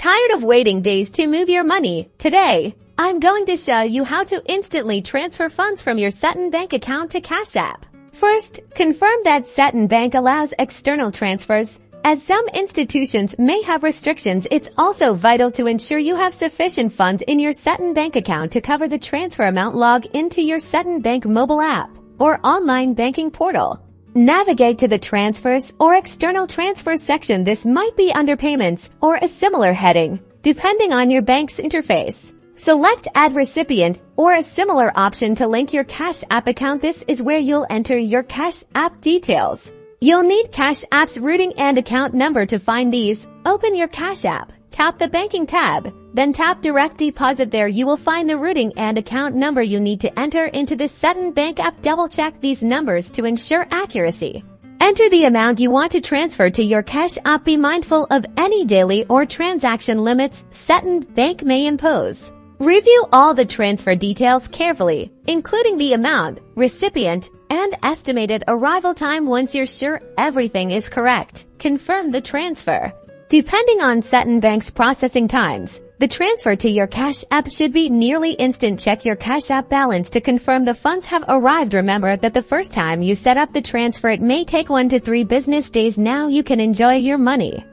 Tired of waiting days to move your money? Today, I'm going to show you how to instantly transfer funds from your Sutton Bank account to Cash App. First, confirm that Sutton Bank allows external transfers. As some institutions may have restrictions, it's also vital to ensure you have sufficient funds in your Sutton Bank account to cover the transfer amount. Log into your Sutton Bank mobile app or online banking portal. Navigate to the Transfers or External Transfers section. This might be under Payments or a similar heading, depending on your bank's interface. Select Add Recipient or a similar option to link your Cash App account. This is where you'll enter your Cash App details. You'll need Cash App's routing and account number to find these. Open your Cash App, tap the Banking tab, then tap Direct Deposit. There you will find the routing and account number you need to enter into the Sutton Bank app. Double-check these numbers to ensure accuracy. Enter the amount you want to transfer to your Cash App. Be mindful of any daily or transaction limits Sutton Bank may impose. Review all the transfer details carefully, including the amount, recipient, and estimated arrival time. Once you're sure everything is correct, confirm the transfer. Depending on Sutton Bank's processing times, the transfer to your Cash App should be nearly instant. Check your Cash App balance to confirm the funds have arrived. Remember that the first time you set up the transfer, it may take 1 to 3 business days. Now you can enjoy your money.